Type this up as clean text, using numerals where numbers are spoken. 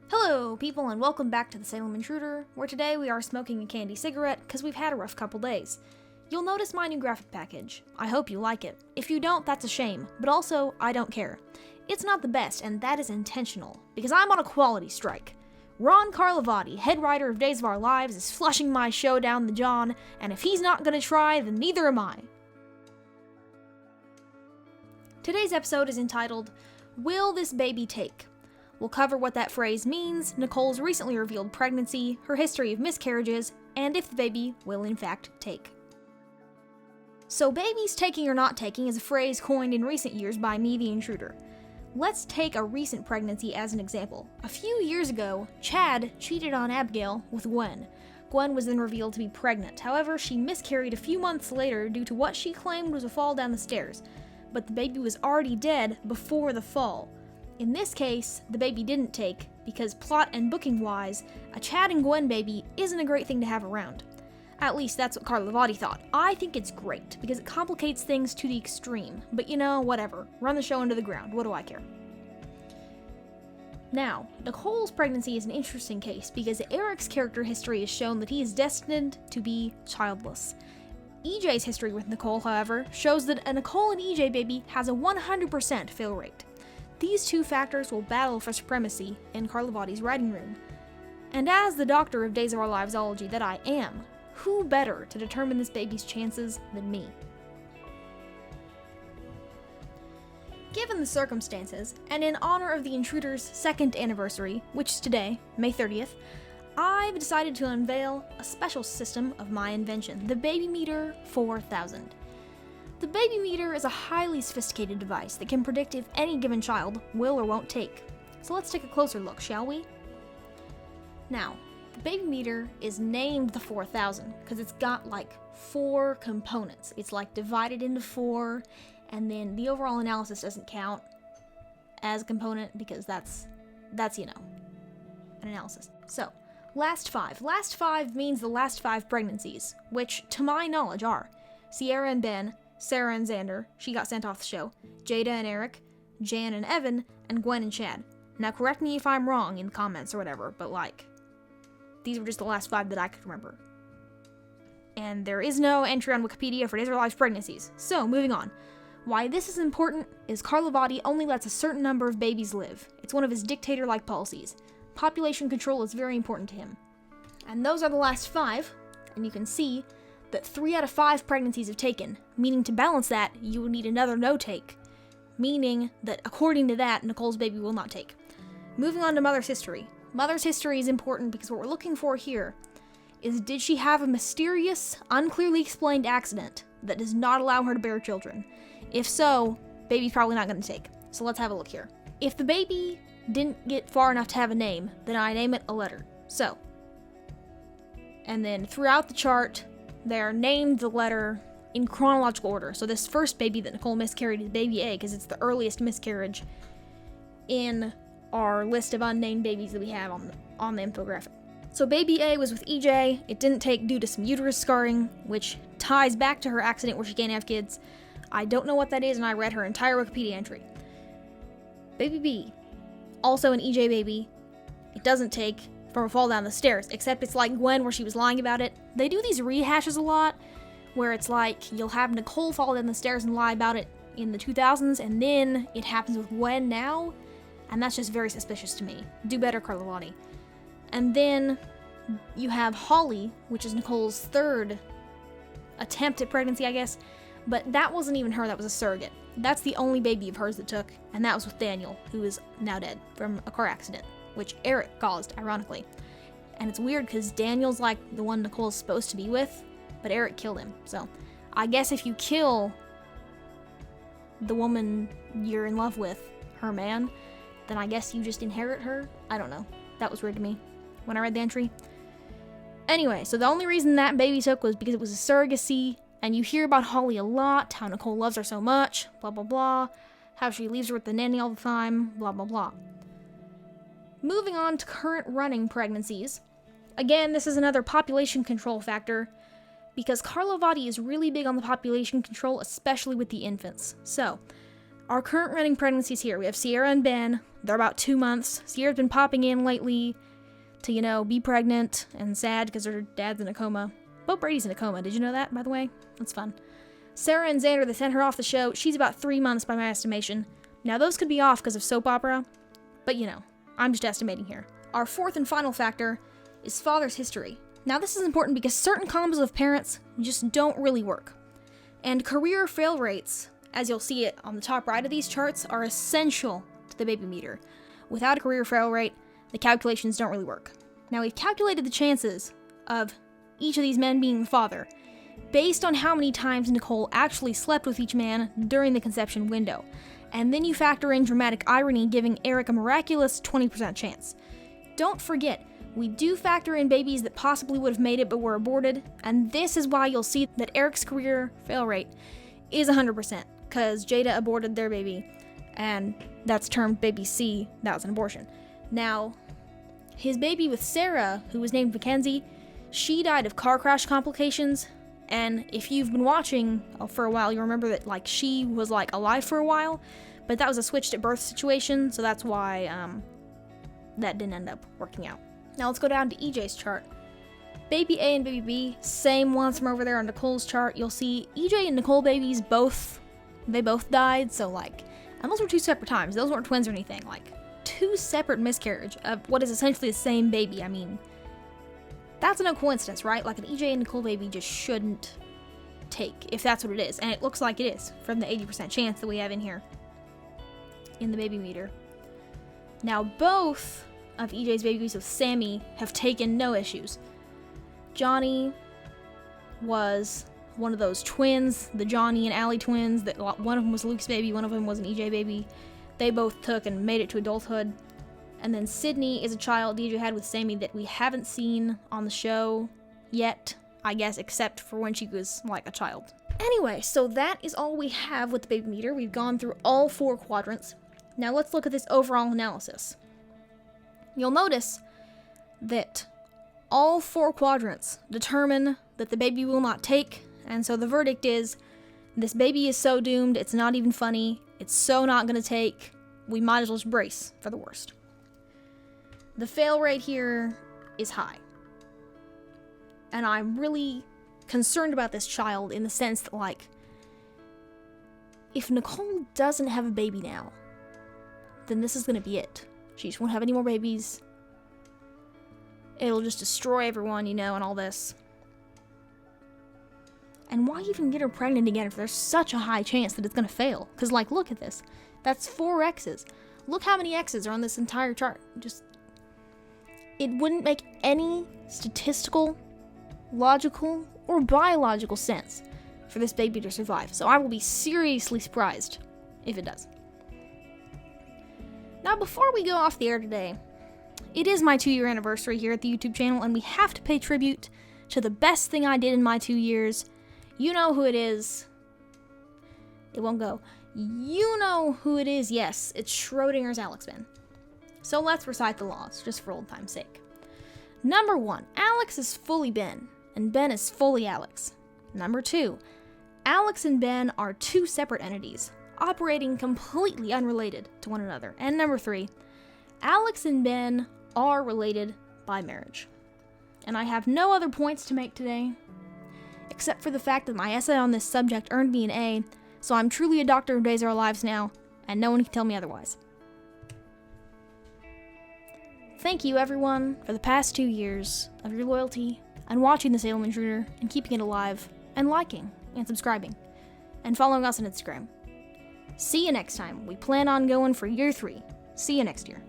Hello, people, and welcome back to the Salem Intruder, where today we are smoking a candy cigarette because we've had a rough couple days. You'll notice my new graphic package. I hope you like it. If you don't, that's a shame, but also, I don't care. It's not the best, and that is intentional, because I'm on a quality strike. Ron Carlivati, head writer of Days of Our Lives, is flushing my show down the john, and if he's not gonna try, then neither am I. Today's episode is entitled, Will This Baby Take? We'll cover what that phrase means, Nicole's recently revealed pregnancy, her history of miscarriages, and if the baby will in fact take. So babies taking or not taking is a phrase coined in recent years by me, the intruder. Let's take a recent pregnancy as an example. A few years ago, Chad cheated on Abigail with Gwen. Gwen was then revealed to be pregnant. However, she miscarried a few months later due to what she claimed was a fall down the stairs. But the baby was already dead before the fall. In this case, the baby didn't take, because plot and booking-wise, a Chad and Gwen baby isn't a great thing to have around. At least that's what Carlivati thought. I think it's great, because it complicates things to the extreme. But you know, whatever. Run the show into the ground. What do I care? Now, Nicole's pregnancy is an interesting case, because Eric's character history has shown that he is destined to be childless. EJ's history with Nicole, however, shows that a Nicole and EJ baby has a 100% fail rate. These two factors will battle for supremacy in Carlivati's writing room. And as the doctor of Days of Our Livesology that I am, who better to determine this baby's chances than me? Given the circumstances, and in honor of the intruder's second anniversary, which is today, May 30th, I've decided to unveil a special system of my invention, the BabyMeter 4000. The BabyMeter is a highly sophisticated device that can predict if any given child will or won't take. So let's take a closer look, shall we? Now, the BabyMeter is named the 4000 because it's got like 4 components. It's like divided into 4, and then the overall analysis doesn't count as a component because that's an analysis. So, last 5. Last 5 means the last 5 pregnancies, which to my knowledge are Sierra and Ben, Sarah and Xander, she got sent off the show, Jada and Eric, Jan and Evan, and Gwen and Chad. Now correct me if I'm wrong in the comments or whatever, but these were just the last 5 that I could remember. And there is no entry on Wikipedia for Days of Our Lives pregnancies. So, moving on. Why this is important is Carlivati only lets a certain number of babies live. It's one of his dictator-like policies. Population control is very important to him. And those are the last 5, and you can see that 3 out of 5 pregnancies have taken, meaning to balance that, you would need another no-take, meaning that according to that, Nicole's baby will not take. Moving on to Mother's history. Mother's history is important because what we're looking for here is, did she have a mysterious, unclearly explained accident that does not allow her to bear children? If so, baby's probably not going to take. So let's have a look here. If the baby didn't get far enough to have a name, then I name it a letter. So, and then throughout the chart, they're named the letter in chronological order. So this first baby that Nicole miscarried is baby A because it's the earliest miscarriage in our list of unnamed babies that we have on the infographic. So baby A was with EJ. It didn't take due to some uterus scarring, which ties back to her accident where she can't have kids. I don't know what that is, and I read her entire Wikipedia entry. Baby B, also an EJ baby. It doesn't take from a fall down the stairs, except it's like Gwen where she was lying about it. They do these rehashes a lot, where it's like you'll have Nicole fall down the stairs and lie about it in the 2000s, and then it happens with Gwen now, and that's just very suspicious to me. Do better, Carlivati. And then you have Holly, which is Nicole's 3rd attempt at pregnancy, I guess, but that wasn't even her, that was a surrogate. That's the only baby of hers that took, and that was with Daniel, who is now dead from a car accident, which Eric caused, ironically. And it's weird because Daniel's like the one Nicole's supposed to be with, but Eric killed him. So I guess if you kill the woman you're in love with, her man, then I guess you just inherit her? I don't know. That was weird to me when I read the entry. Anyway, so the only reason that baby took was because it was a surrogacy, and you hear about Holly a lot, how Nicole loves her so much, blah blah blah, how she leaves her with the nanny all the time, blah blah blah. Moving on to current running pregnancies. Again, this is another population control factor, because Carlivati is really big on the population control, especially with the infants. So, our current running pregnancies here, we have Sierra and Ben, They're about 2 months. Sierra's been popping in lately to, be pregnant and sad because her dad's in a coma. Bo Brady's in a coma. Did you know that, by the way? That's fun. Sarah and Xander, they sent her off the show. She's about 3 months by my estimation. Now, those could be off because of soap opera, but I'm just estimating here. Our fourth and final factor is father's history. Now, this is important because certain combos of parents just don't really work. And career fail rates, as you'll see it on the top right of these charts, are essential to the BabyMeter. Without a career fail rate, the calculations don't really work. Now, we've calculated the chances of each of these men being the father based on how many times Nicole actually slept with each man during the conception window. And then you factor in dramatic irony, giving Eric a miraculous 20% chance. Don't forget, we do factor in babies that possibly would have made it but were aborted, and this is why you'll see that Eric's career fail rate is 100%, because Jada aborted their baby, and that's termed baby C. That was an abortion. Now, his baby with Sarah, who was named Mackenzie, she died of car crash complications, and if you've been watching for a while, you remember that she was alive for a while, but that was a switched at birth situation, so that's why that didn't end up working out. Now let's go down to EJ's chart. Baby A and baby B, same ones from over there on Nicole's chart. You'll see EJ and Nicole babies both died, so and those were 2 separate times. Those weren't twins or anything. 2 separate miscarriage of what is essentially the same baby. I mean, that's no coincidence, right? An EJ and Nicole baby just shouldn't take, if that's what it is. And it looks like it is, from the 80% chance that we have in here, in the BabyMeter. Now, both of EJ's babies with Sammy have taken no issues. Johnny was one of those twins, the Johnny and Allie twins, that one of them was Luke's baby, one of them was an EJ baby. They both took and made it to adulthood. And then Sydney is a child EJ had with Sammy that we haven't seen on the show yet, I guess, except for when she was a child. Anyway, so that is all we have with the BabyMeter. We've gone through all 4 quadrants. Now let's look at this overall analysis. You'll notice that all 4 quadrants determine that the baby will not take, and so the verdict is, this baby is so doomed, it's not even funny, it's so not going to take, we might as well just brace for the worst. The fail rate here is high. And I'm really concerned about this child in the sense that, if Nicole doesn't have a baby now, then this is going to be it. She just won't have any more babies. It'll just destroy everyone, and all this. And why even get her pregnant again if there's such a high chance that it's going to fail? Because, look at this. That's 4 X's. Look how many X's are on this entire chart. It wouldn't make any statistical, logical, or biological sense for this baby to survive. So I will be seriously surprised if it does. Now, before we go off the air today, it is my 2-year anniversary here at the YouTube channel, and we have to pay tribute to the best thing I did in my 2 years. You know who it is. It won't go. You know who it is. Yes, it's Schrödinger's Alex Ben. So let's recite the laws, just for old time's sake. Number 1, Alex is fully Ben, and Ben is fully Alex. Number 2, Alex and Ben are 2 separate entities, operating completely unrelated to one another. And number 3, Alex and Ben are related by marriage. And I have no other points to make today, except for the fact that my essay on this subject earned me an A, so I'm truly a doctor of days of our lives now, and no one can tell me otherwise. Thank you, everyone, for the past 2 years of your loyalty and watching the Salem Intruder and keeping it alive and liking and subscribing and following us on Instagram. See you next time. We plan on going for year 3. See you next year.